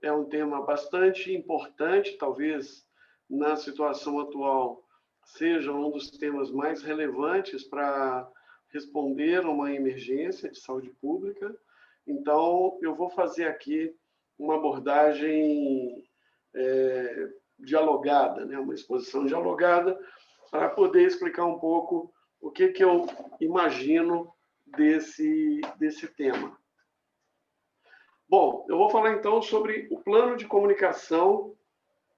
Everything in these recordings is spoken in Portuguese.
é um tema bastante importante, talvez na situação atual seja um dos temas mais relevantes para responder a uma emergência de saúde pública. Então, eu vou fazer aqui uma abordagem dialogada, né? Uma exposição dialogada, para poder explicar um pouco o que eu imagino desse tema. Bom, eu vou falar então sobre o plano de comunicação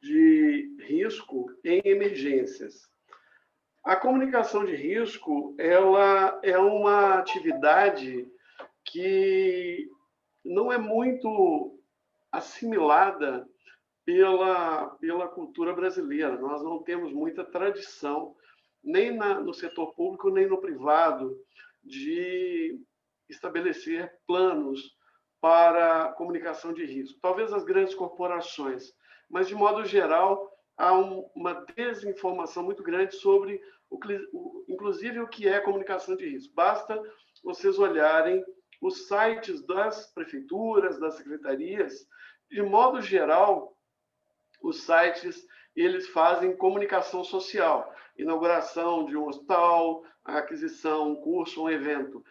de risco em emergências. A comunicação de risco, ela é uma atividade que não é muito assimilada pela cultura brasileira. Nós não temos muita tradição, nem no setor público, nem no privado, de estabelecer planos para comunicação de risco. Talvez as grandes corporações, mas, de modo geral, há uma desinformação muito grande sobre, inclusive, o que é comunicação de risco. Basta vocês olharem os sites das prefeituras, das secretarias. De modo geral, os sites eles fazem comunicação social, inauguração de um hospital, aquisição, um curso, um evento,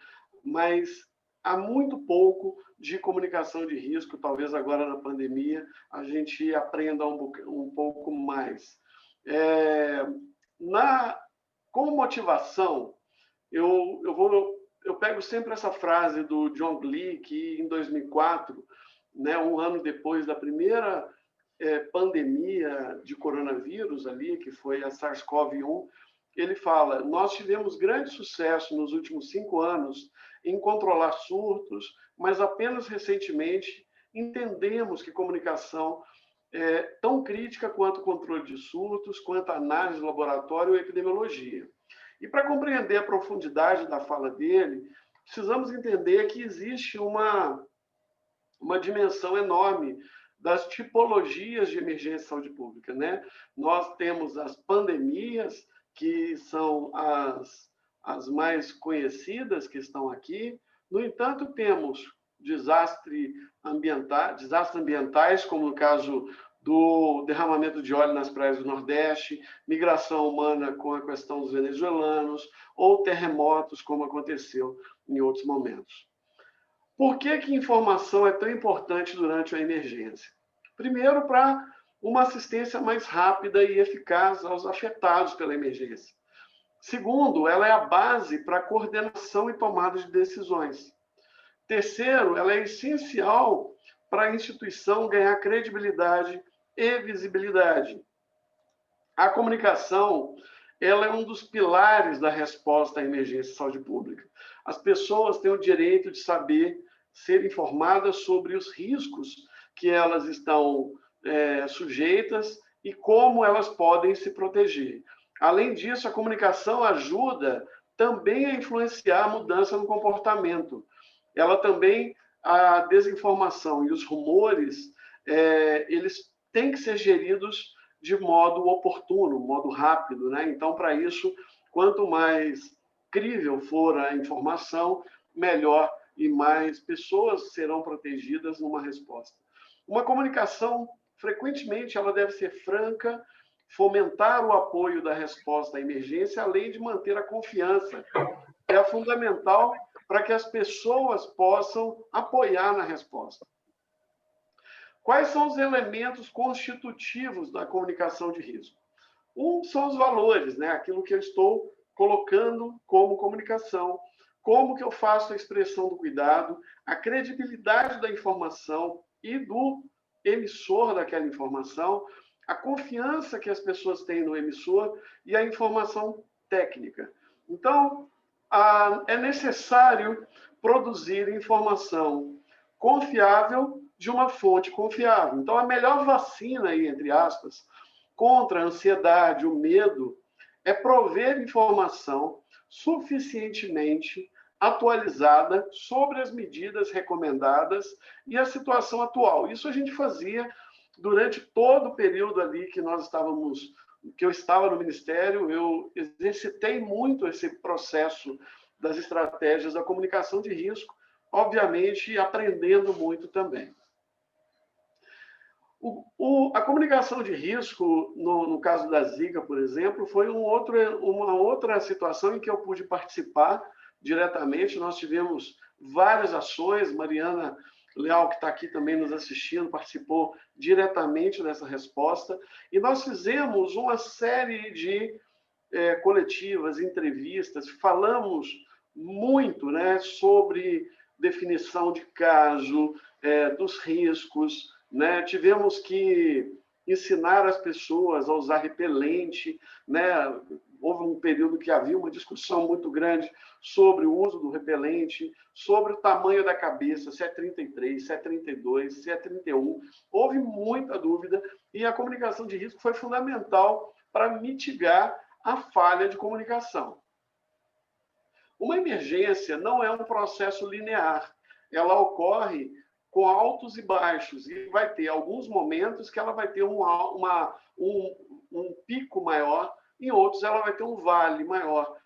mas há muito pouco de comunicação de risco. Talvez agora na pandemia a gente aprenda um pouco mais. Como motivação, eu pego sempre essa frase do John Glee, que em 2004, né, um ano depois da primeira pandemia de coronavírus ali, que foi a SARS-CoV-1, ele fala: nós tivemos grande sucesso nos últimos 5 anos em controlar surtos, mas apenas recentemente entendemos que comunicação é tão crítica quanto o controle de surtos, quanto a análise de laboratório e epidemiologia. E para compreender a profundidade da fala dele, precisamos entender que existe uma dimensão enorme das tipologias de emergência de saúde pública, né? Nós temos as pandemias, que são as mais conhecidas que estão aqui. No entanto, temos desastres ambientais, como no caso do derramamento de óleo nas praias do Nordeste, migração humana com a questão dos venezuelanos, ou terremotos, como aconteceu em outros momentos. Por que informação é tão importante durante uma emergência? Primeiro, para uma assistência mais rápida e eficaz aos afetados pela emergência. Segundo, ela é a base para a coordenação e tomada de decisões. Terceiro, ela é essencial para a instituição ganhar credibilidade e visibilidade. A comunicação, ela é um dos pilares da resposta à emergência de saúde pública. As pessoas têm o direito de saber, ser informadas sobre os riscos que elas estão sujeitas e como elas podem se proteger. Além disso, a comunicação ajuda também a influenciar a mudança no comportamento. Ela também, a desinformação e os rumores, eles têm que ser geridos de modo oportuno, modo rápido, né? Então, para isso, quanto mais crível for a informação, melhor e mais pessoas serão protegidas numa resposta. Uma comunicação, frequentemente, ela deve ser franca, fomentar o apoio da resposta à emergência, além de manter a confiança. É fundamental para que as pessoas possam apoiar na resposta. Quais são os elementos constitutivos da comunicação de risco? Um são os valores, né? Aquilo que eu estou colocando como comunicação, como que eu faço a expressão do cuidado, a credibilidade da informação e do emissor daquela informação, a confiança que as pessoas têm no emissor e a informação técnica. Então, é necessário produzir informação confiável de uma fonte confiável. Então, a melhor vacina, aí, entre aspas, contra a ansiedade, o medo, é prover informação suficientemente atualizada sobre as medidas recomendadas e a situação atual. Isso a gente fazia durante todo o período ali que eu estava no Ministério. Eu exercitei muito esse processo das estratégias da comunicação de risco, obviamente aprendendo muito também. A comunicação de risco, no caso da Zika, por exemplo, foi uma outra situação em que eu pude participar diretamente. Nós tivemos várias ações. Mariana Leal, que está aqui também nos assistindo, participou diretamente dessa resposta. E nós fizemos uma série de coletivas, entrevistas, falamos muito, né, sobre definição de caso, dos riscos, né? Tivemos que ensinar as pessoas a usar repelente, né? Houve um período que havia uma discussão muito grande sobre o uso do repelente, sobre o tamanho da cabeça, se é 33, se é 32, se é 31. Houve muita dúvida e a comunicação de risco foi fundamental para mitigar a falha de comunicação. Uma emergência não é um processo linear, ela ocorre com altos e baixos, e vai ter alguns momentos que ela vai ter um pico maior, em outros ela vai ter um vale maior.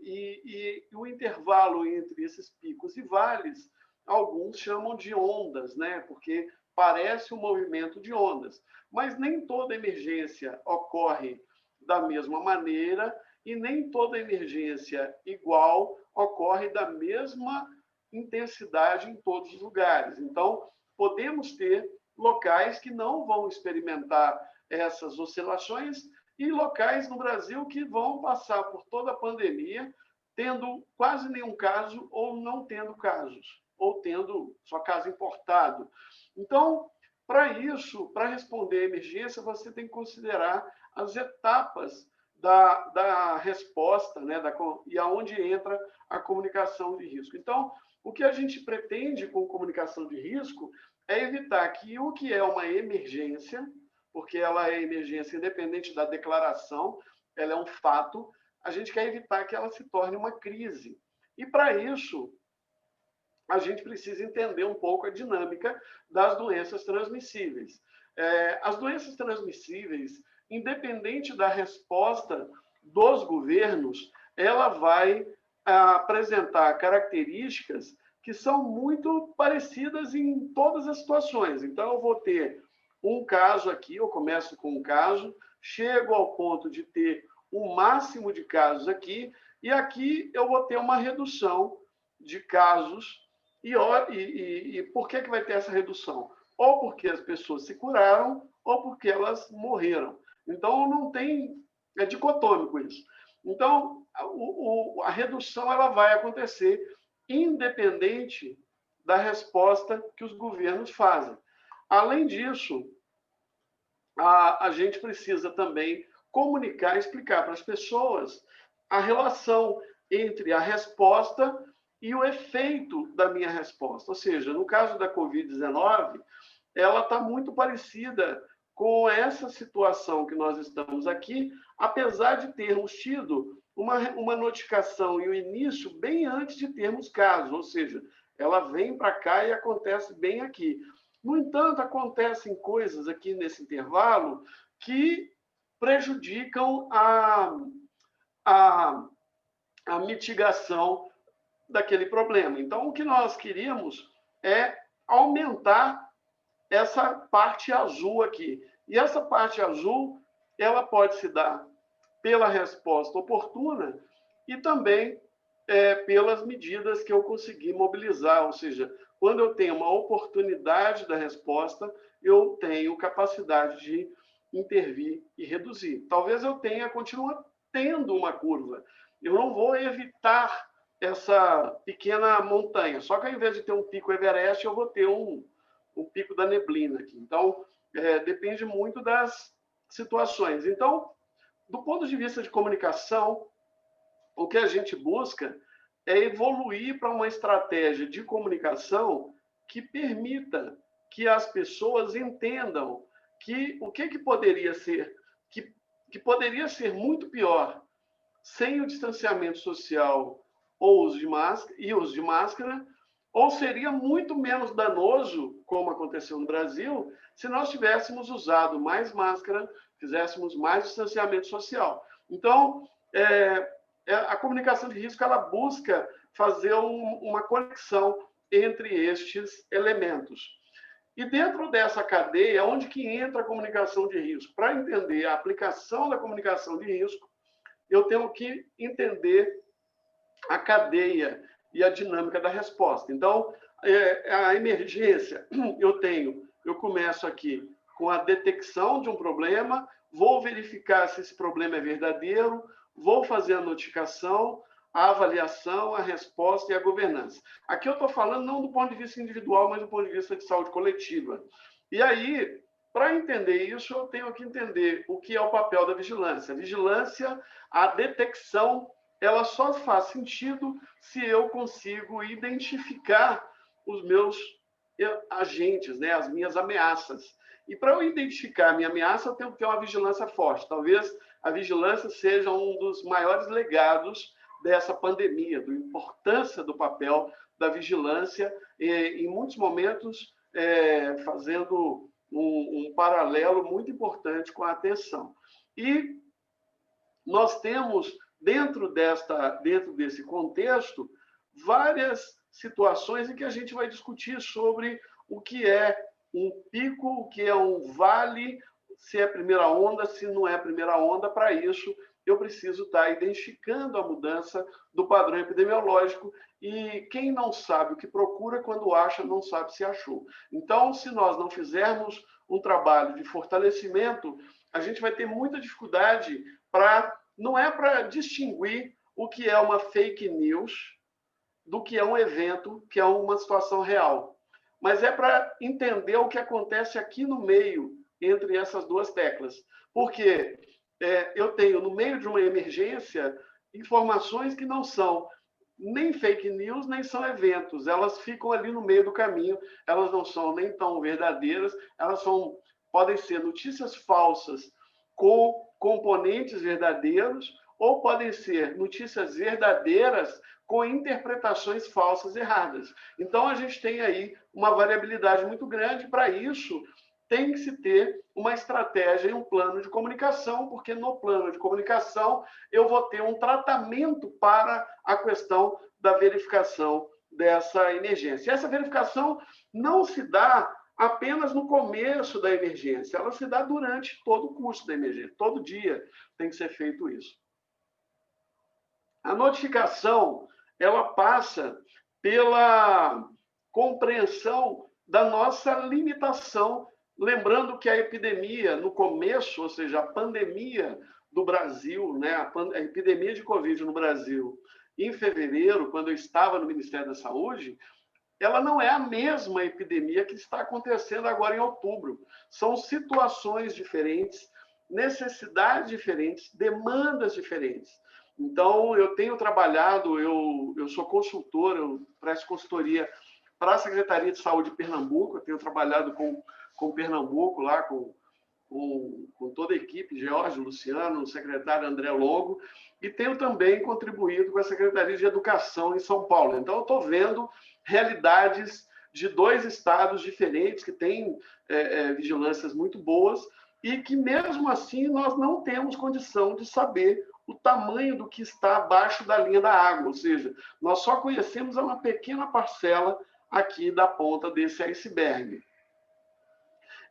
E o intervalo entre esses picos e vales, alguns chamam de ondas, né? Porque parece um movimento de ondas, mas nem toda emergência ocorre da mesma maneira e nem toda emergência igual ocorre da mesma intensidade em todos os lugares. Então, podemos ter locais que não vão experimentar essas oscilações e locais no Brasil que vão passar por toda a pandemia tendo quase nenhum caso ou não tendo casos, ou tendo só caso importado. Então, para isso, para responder à emergência, você tem que considerar as etapas da resposta, né, e aonde entra a comunicação de risco. Então, o que a gente pretende com comunicação de risco é evitar que o que é uma emergência, porque ela é emergência independente da declaração, ela é um fato, a gente quer evitar que ela se torne uma crise. E, para isso, a gente precisa entender um pouco a dinâmica das doenças transmissíveis. As doenças transmissíveis, independente da resposta dos governos, ela vai apresentar características que são muito parecidas em todas as situações. Então, eu vou ter um caso aqui, eu começo com um caso, chego ao ponto de ter o máximo de casos aqui, e aqui eu vou ter uma redução de casos. E por que vai ter essa redução? Ou porque as pessoas se curaram, ou porque elas morreram. Então, não tem... É dicotômico isso. Então, a redução ela vai acontecer independente da resposta que os governos fazem. Além disso, a gente precisa também comunicar, explicar para as pessoas a relação entre a resposta e o efeito da minha resposta. Ou seja, no caso da Covid-19, ela está muito parecida com essa situação que nós estamos aqui, apesar de termos tido uma notificação e o início bem antes de termos casos, ou seja, ela vem para cá e acontece bem aqui. No entanto, acontecem coisas aqui nesse intervalo que prejudicam a mitigação daquele problema. Então, o que nós queríamos é aumentar essa parte azul aqui. E essa parte azul, ela pode se dar pela resposta oportuna e também pelas medidas que eu consegui mobilizar, ou seja, quando eu tenho uma oportunidade da resposta, eu tenho capacidade de intervir e reduzir. Talvez eu continue tendo uma curva. Eu não vou evitar essa pequena montanha, só que ao invés de ter um pico Everest, eu vou ter um pico da neblina aqui. Então, depende muito das situações. Então, do ponto de vista de comunicação, o que a gente busca é evoluir para uma estratégia de comunicação que permita que as pessoas entendam que o que poderia ser, que poderia ser muito pior sem o distanciamento social ou uso de máscara, ou seria muito menos danoso, como aconteceu no Brasil, se nós tivéssemos usado mais máscara, fizéssemos mais distanciamento social. Então, a comunicação de risco ela busca fazer uma conexão entre estes elementos. E dentro dessa cadeia, onde que entra a comunicação de risco? Para entender a aplicação da comunicação de risco, eu tenho que entender a cadeia e a dinâmica da resposta. Então, a emergência, eu começo aqui com a detecção de um problema, vou verificar se esse problema é verdadeiro, vou fazer a notificação, a avaliação, a resposta e a governança. Aqui eu estou falando não do ponto de vista individual, mas do ponto de vista de saúde coletiva. E aí, para entender isso, eu tenho que entender o que é o papel da vigilância. A vigilância, a detecção, ela só faz sentido se eu consigo identificar os meus agentes, né, as minhas ameaças. E para eu identificar a minha ameaça, eu tenho que ter uma vigilância forte. Talvez a vigilância seja um dos maiores legados dessa pandemia, da importância do papel da vigilância, em muitos momentos fazendo um paralelo muito importante com a atenção. E nós temos, dentro desse contexto, várias situações em que a gente vai discutir sobre o que é um pico, o que é um vale, se é primeira onda, se não é primeira onda. Para isso, eu preciso estar identificando a mudança do padrão epidemiológico, e quem não sabe o que procura, quando acha, não sabe se achou. Então, se nós não fizermos um trabalho de fortalecimento, a gente vai ter muita dificuldade não é para distinguir o que é uma fake news do que é um evento, que é uma situação real, mas é para entender o que acontece aqui no meio, entre essas duas teclas. Porque eu tenho, no meio de uma emergência, informações que não são nem fake news, nem são eventos. Elas ficam ali no meio do caminho, elas não são nem tão verdadeiras, podem ser notícias falsas com componentes verdadeiros, ou podem ser notícias verdadeiras com interpretações falsas erradas. Então, a gente tem aí uma variabilidade muito grande. Para isso, tem que se ter uma estratégia e um plano de comunicação, porque no plano de comunicação eu vou ter um tratamento para a questão da verificação dessa emergência. E essa verificação não se dá apenas no começo da emergência, ela se dá durante todo o curso da emergência. Todo dia tem que ser feito isso. A notificação, ela passa pela compreensão da nossa limitação, lembrando que a epidemia, no começo, ou seja, a pandemia do Brasil, né, a epidemia de Covid no Brasil, em fevereiro, quando eu estava no Ministério da Saúde, ela não é a mesma epidemia que está acontecendo agora em outubro. São situações diferentes, necessidades diferentes, demandas diferentes. Então, eu tenho trabalhado, eu sou consultor, eu presto consultoria para a Secretaria de Saúde de Pernambuco, eu tenho trabalhado com Pernambuco, lá com toda a equipe, George, Luciano, o secretário André Longo, e tenho também contribuído com a Secretaria de Educação em São Paulo. Então, eu estou vendo realidades de dois estados diferentes, que têm vigilâncias muito boas, e que, mesmo assim, nós não temos condição de saber o tamanho do que está abaixo da linha da água, ou seja, nós só conhecemos uma pequena parcela aqui da ponta desse iceberg.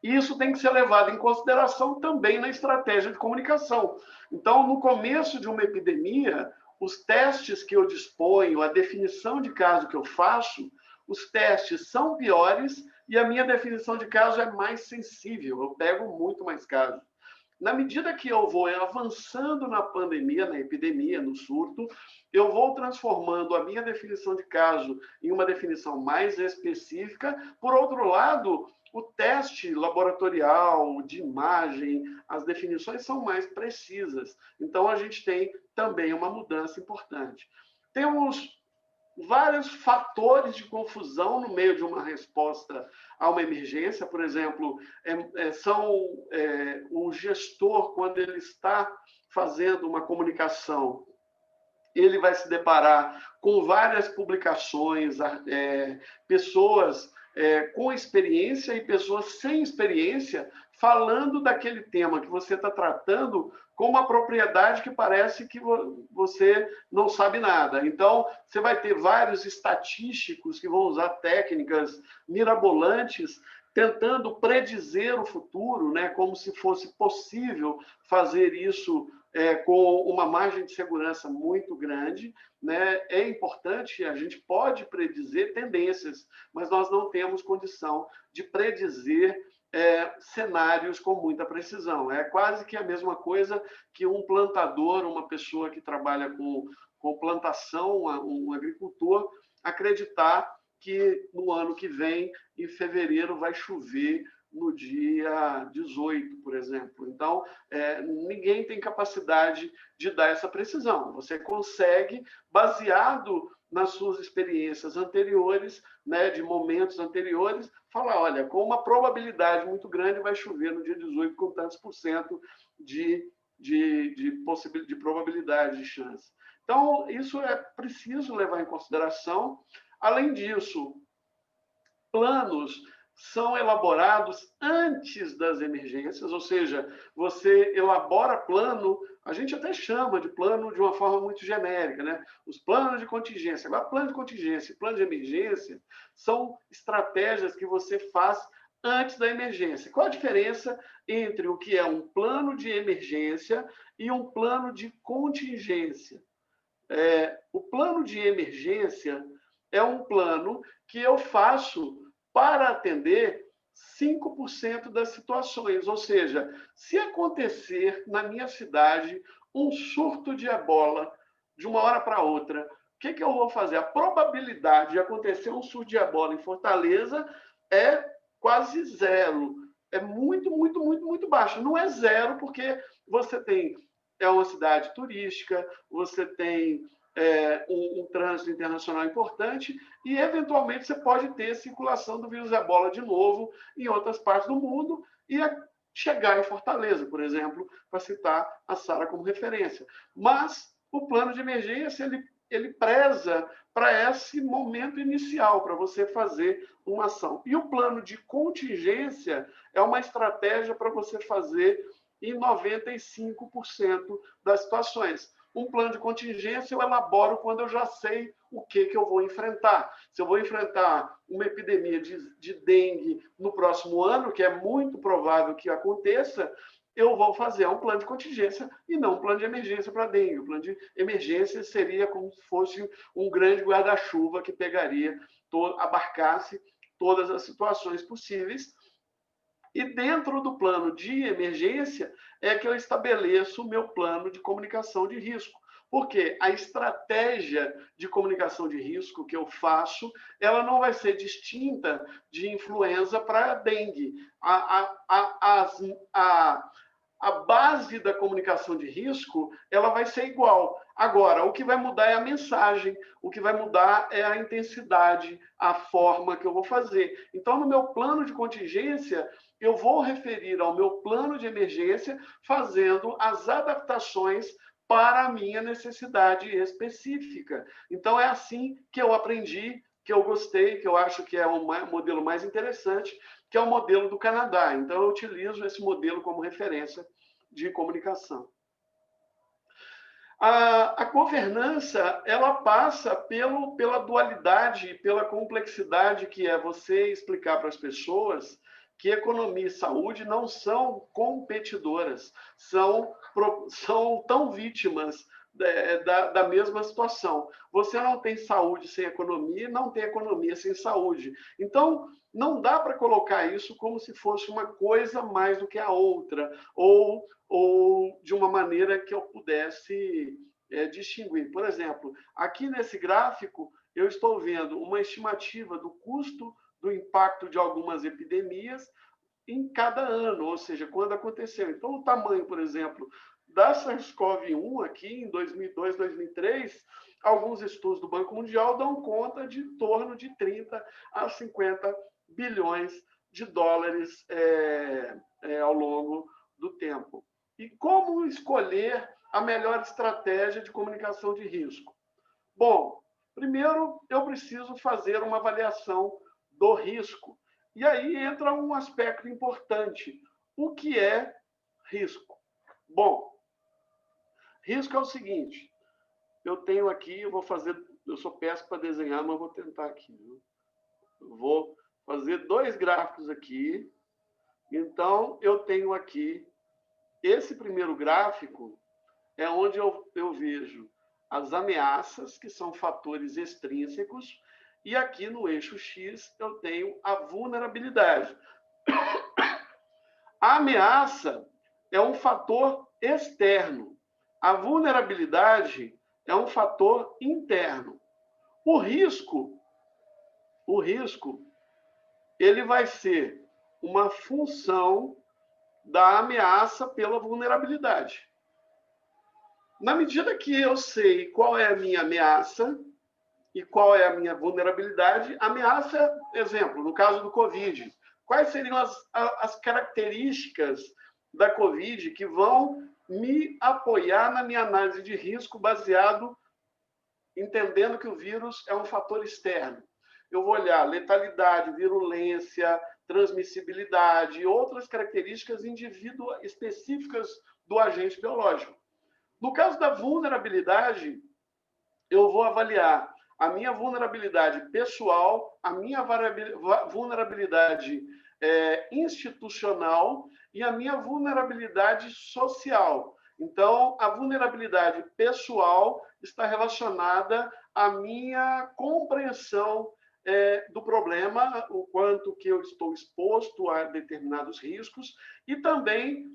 E isso tem que ser levado em consideração também na estratégia de comunicação. Então, no começo de uma epidemia, os testes que eu disponho, a definição de caso que eu faço, os testes são piores e a minha definição de caso é mais sensível, eu pego muito mais casos. Na medida que eu vou avançando na pandemia, na epidemia, no surto, eu vou transformando a minha definição de caso em uma definição mais específica. Por outro lado, o teste laboratorial, de imagem, as definições são mais precisas. Então, a gente tem também uma mudança importante. Temos vários fatores de confusão no meio de uma resposta a uma emergência. Por exemplo, o gestor, quando ele está fazendo uma comunicação, ele vai se deparar com várias publicações, pessoas com experiência e pessoas sem experiência falando daquele tema que você está tratando com uma propriedade que parece que você não sabe nada. Então, você vai ter vários estatísticos que vão usar técnicas mirabolantes tentando predizer o futuro, né, como se fosse possível fazer isso com uma margem de segurança muito grande, né? É importante, a gente pode predizer tendências, mas nós não temos condição de predizer cenários com muita precisão. É quase que a mesma coisa que um plantador, uma pessoa que trabalha com plantação, um agricultor, acreditar que no ano que vem, em fevereiro, vai chover no dia 18, por exemplo. Então, ninguém tem capacidade de dar essa precisão. Você consegue, baseado nas suas experiências anteriores, né, de momentos anteriores, falar, olha, com uma probabilidade muito grande vai chover no dia 18 com tantos por cento de probabilidade, de chance. Então, isso é preciso levar em consideração. Além disso, planos são elaborados antes das emergências, ou seja, você elabora plano, a gente até chama de plano de uma forma muito genérica, né? Os planos de contingência. Agora, plano de contingência e plano de emergência são estratégias que você faz antes da emergência. Qual a diferença entre o que é um plano de emergência e um plano de contingência? O plano de emergência é um plano que eu faço para atender 5% das situações. Ou seja, se acontecer na minha cidade um surto de ebola de uma hora para outra, o que eu vou fazer? A probabilidade de acontecer um surto de ebola em Fortaleza é quase zero. É muito, muito, muito, muito baixo. Não é zero, porque você tem uma cidade turística, você tem um trânsito internacional importante e, eventualmente, você pode ter circulação do vírus ebola de novo em outras partes do mundo e chegar em Fortaleza, por exemplo, para citar a Sara como referência. Mas o plano de emergência, ele preza para esse momento inicial, para você fazer uma ação. E o plano de contingência é uma estratégia para você fazer em 95% das situações. Um plano de contingência eu elaboro quando eu já sei o que eu vou enfrentar. Se eu vou enfrentar uma epidemia de dengue no próximo ano, que é muito provável que aconteça, eu vou fazer um plano de contingência e não um plano de emergência para dengue. O plano de emergência seria como se fosse um grande guarda-chuva que pegaria, abarcasse todas as situações possíveis. E dentro do plano de emergência é que eu estabeleço o meu plano de comunicação de risco. Porque a estratégia de comunicação de risco que eu faço, ela não vai ser distinta de influenza para dengue. A base da comunicação de risco, ela vai ser igual. Agora, o que vai mudar é a mensagem, o que vai mudar é a intensidade, a forma que eu vou fazer. Então, no meu plano de contingência, eu vou referir ao meu plano de emergência, fazendo as adaptações para a minha necessidade específica. Então, é assim que eu aprendi, que eu gostei, que eu acho que é um modelo mais interessante, que é o modelo do Canadá. Então, eu utilizo esse modelo como referência de comunicação. A governança, ela passa pela dualidade, pela complexidade que é você explicar para as pessoas que economia e saúde não são competidoras, são tão vítimas da mesma situação. Você não tem saúde sem economia, não tem economia sem saúde. Então, não dá para colocar isso como se fosse uma coisa mais do que a outra, ou de uma maneira que eu pudesse distinguir. Por exemplo, aqui nesse gráfico, eu estou vendo uma estimativa do custo do impacto de algumas epidemias em cada ano, ou seja, quando aconteceu. Então, o tamanho, por exemplo, da SARS-CoV-1 aqui em 2002, 2003, alguns estudos do Banco Mundial dão conta de em torno de 30 a 50 bilhões de dólares ao longo do tempo. E como escolher a melhor estratégia de comunicação de risco? Bom, primeiro eu preciso fazer uma avaliação do risco. E aí entra um aspecto importante. O que é risco? Bom, risco é o seguinte, eu tenho aqui, eu sou péssimo para desenhar, mas vou tentar aqui. Eu vou fazer 2 gráficos aqui. Então, eu tenho aqui, esse primeiro gráfico é onde eu vejo as ameaças, que são fatores extrínsecos, e aqui no eixo X eu tenho a vulnerabilidade. A ameaça é um fator externo. A vulnerabilidade é um fator interno. O risco, ele vai ser uma função da ameaça pela vulnerabilidade. Na medida que eu sei qual é a minha ameaça e qual é a minha vulnerabilidade, ameaça, exemplo, no caso do Covid, quais seriam as características da Covid que vão me apoiar na minha análise de risco baseado entendendo que o vírus é um fator externo. Eu vou olhar letalidade, virulência, transmissibilidade e outras características específicas do agente biológico. No caso da vulnerabilidade, eu vou avaliar a minha vulnerabilidade pessoal, a minha vulnerabilidade institucional e a minha vulnerabilidade social. Então, a vulnerabilidade pessoal está relacionada à minha compreensão do problema, o quanto que eu estou exposto a determinados riscos, e também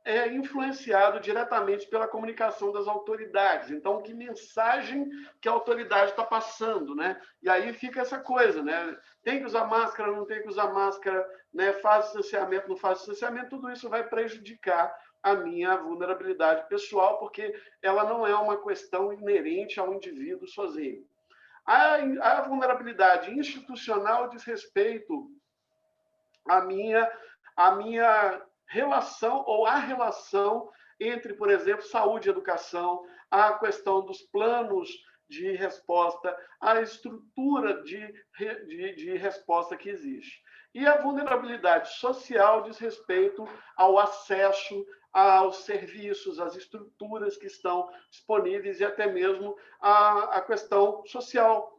é influenciado diretamente pela comunicação das autoridades. Então, que mensagem que a autoridade está passando, né? E aí fica essa coisa, né? Tem que usar máscara, não tem que usar máscara, né? Faz distanciamento, não faz distanciamento, tudo isso vai prejudicar a minha vulnerabilidade pessoal, porque ela não é uma questão inerente ao indivíduo sozinho. A vulnerabilidade institucional diz respeito à minha relação ou a relação entre, por exemplo, saúde e educação, a questão dos planos de resposta, a estrutura de resposta que existe. E a vulnerabilidade social diz respeito ao acesso aos serviços, às estruturas que estão disponíveis e até mesmo a questão social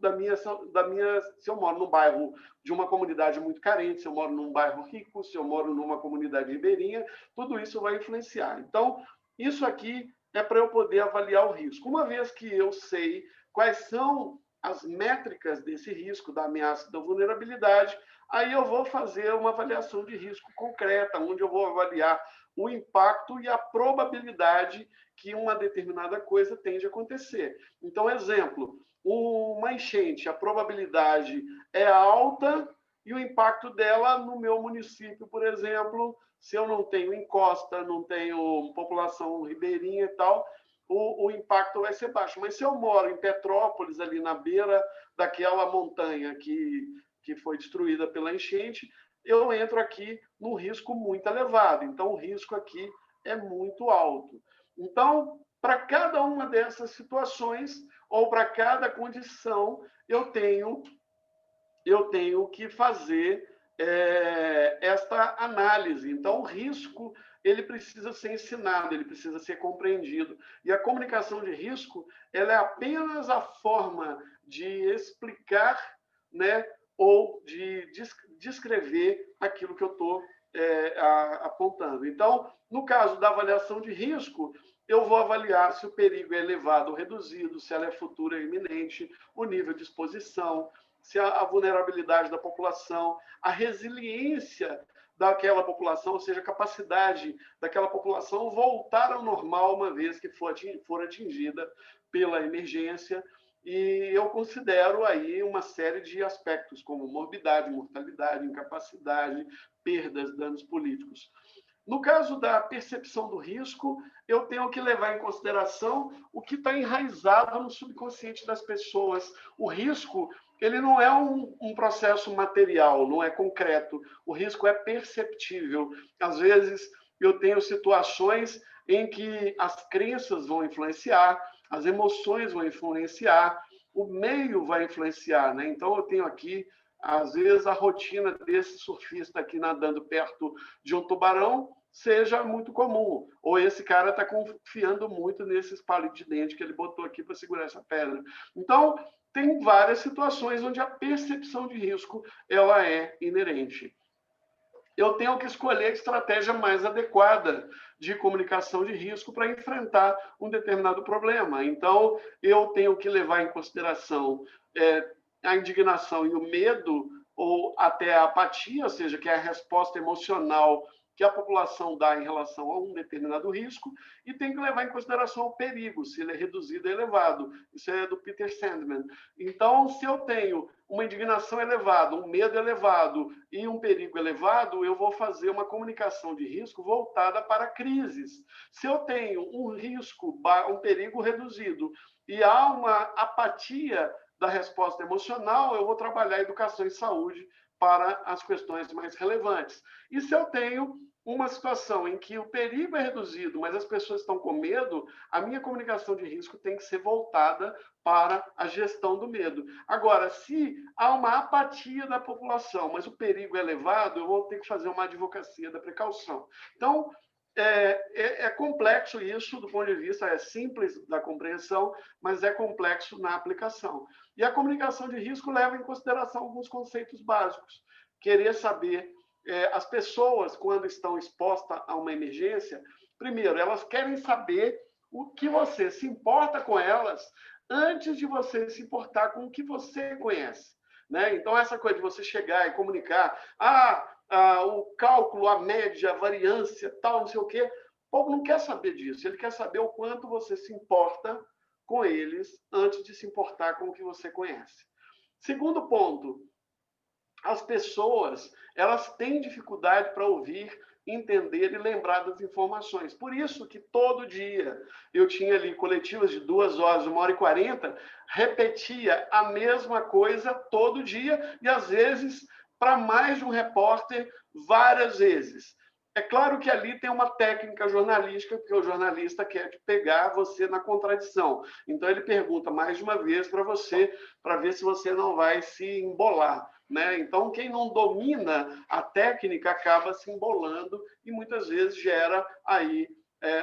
se eu moro num bairro de uma comunidade muito carente, se eu moro num bairro rico, se eu moro numa comunidade ribeirinha, tudo isso vai influenciar. Então, isso aqui é para eu poder avaliar o risco. Uma vez que eu sei quais são as métricas desse risco, da ameaça, da vulnerabilidade, aí eu vou fazer uma avaliação de risco concreta, onde eu vou avaliar o impacto e a probabilidade que uma determinada coisa tende a acontecer. Então, exemplo, uma enchente, a probabilidade é alta e o impacto dela no meu município, por exemplo, se eu não tenho encosta, não tenho população ribeirinha e tal, o impacto vai ser baixo. Mas se eu moro em Petrópolis, ali na beira daquela montanha que foi destruída pela enchente, eu entro aqui num risco muito elevado. Então, o risco aqui é muito alto. Então, para cada uma dessas situações, ou para cada condição, eu tenho que fazer esta análise. Então, o risco ele precisa ser ensinado, ele precisa ser compreendido. E a comunicação de risco ela é apenas a forma de explicar, né, ou de descrever aquilo que eu estou apontando. Então, no caso da avaliação de risco, eu vou avaliar se o perigo é elevado ou reduzido, se ela é futura ou iminente, o nível de exposição, se a vulnerabilidade da população, a resiliência daquela população, ou seja, a capacidade daquela população voltar ao normal uma vez que for atingida pela emergência. E eu considero aí uma série de aspectos, como morbidade, mortalidade, incapacidade, perdas, danos políticos. No caso da percepção do risco, eu tenho que levar em consideração o que está enraizado no subconsciente das pessoas. O risco ele não é um processo material, não é concreto. O risco é perceptível. Às vezes, eu tenho situações em que as crenças vão influenciar, as emoções vão influenciar, o meio vai influenciar, né? Então, eu tenho aqui, às vezes, a rotina desse surfista aqui nadando perto de um tubarão. seja muito comum. Ou esse cara está confiando muito nesses palitos de dente que ele botou aqui para segurar essa pedra. Então, tem várias situações onde a percepção de risco ela é inerente. Eu tenho que escolher a estratégia mais adequada de comunicação de risco para enfrentar um determinado problema. Então, eu tenho que levar em consideração a indignação e o medo, ou até a apatia, ou seja, que é a resposta emocional que a população dá em relação a um determinado risco, e tem que levar em consideração o perigo, se ele é reduzido ou elevado. Isso é do Peter Sandman. Então, se eu tenho uma indignação elevada, um medo elevado e um perigo elevado, eu vou fazer uma comunicação de risco voltada para crises. Se eu tenho um risco, um perigo reduzido e há uma apatia da resposta emocional, eu vou trabalhar educação e saúde para as questões mais relevantes. E se eu tenho uma situação em que o perigo é reduzido, mas as pessoas estão com medo, a minha comunicação de risco tem que ser voltada para a gestão do medo. Agora, se há uma apatia da população, mas o perigo é elevado, eu vou ter que fazer uma advocacia da precaução. Então, é complexo isso do ponto de vista, é simples da compreensão, mas é complexo na aplicação. E a comunicação de risco leva em consideração alguns conceitos básicos. Querer saber, as pessoas, quando estão expostas a uma emergência, primeiro, elas querem saber o que você se importa com elas antes de você se importar com o que você conhece. Né? Então, essa coisa de você chegar e comunicar, o cálculo, a média, a variância, tal, não sei o quê, o povo não quer saber disso. Ele quer saber o quanto você se importa com eles antes de se importar com o que você conhece. Segundo ponto, as pessoas elas têm dificuldade para ouvir, entender e lembrar das informações. Por isso que todo dia eu tinha ali coletivas de 2 horas, 1h40, repetia a mesma coisa todo dia e, às vezes, para mais de um repórter, várias vezes. É claro que ali tem uma técnica jornalística, porque o jornalista quer pegar você na contradição. Então, ele pergunta mais de uma vez para você, para ver se você não vai se embolar. Né? Então, quem não domina a técnica acaba se embolando e muitas vezes gera aí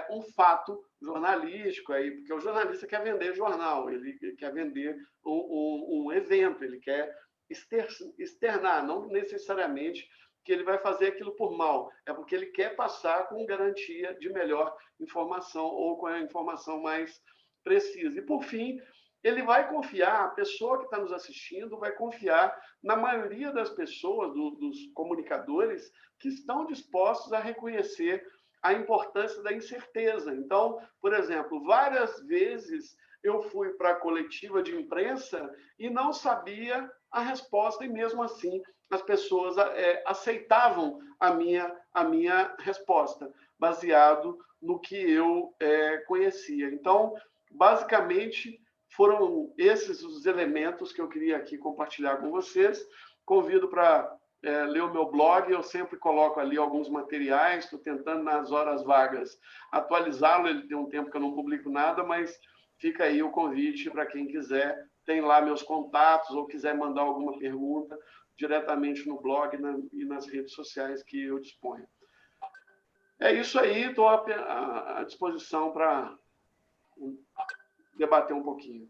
um fato jornalístico, aí, porque o jornalista quer vender jornal, ele quer vender um evento, ele quer externar, não necessariamente que ele vai fazer aquilo por mal, é porque ele quer passar com garantia de melhor informação ou com a informação mais precisa. E, por fim, ele vai confiar, a pessoa que está nos assistindo vai confiar na maioria das pessoas, dos comunicadores, que estão dispostos a reconhecer a importância da incerteza. Então, por exemplo, várias vezes eu fui para a coletiva de imprensa e não sabia a resposta, e mesmo assim as pessoas aceitavam a minha resposta, baseado no que eu conhecia. Então, basicamente, foram esses os elementos que eu queria aqui compartilhar com vocês. Convido para ler o meu blog, eu sempre coloco ali alguns materiais, estou tentando nas horas vagas atualizá-lo, ele tem um tempo que eu não publico nada, mas fica aí o convite para quem quiser, tem lá meus contatos, ou quiser mandar alguma pergunta diretamente no blog e nas redes sociais que eu disponho. É isso aí, estou à disposição para debater um pouquinho.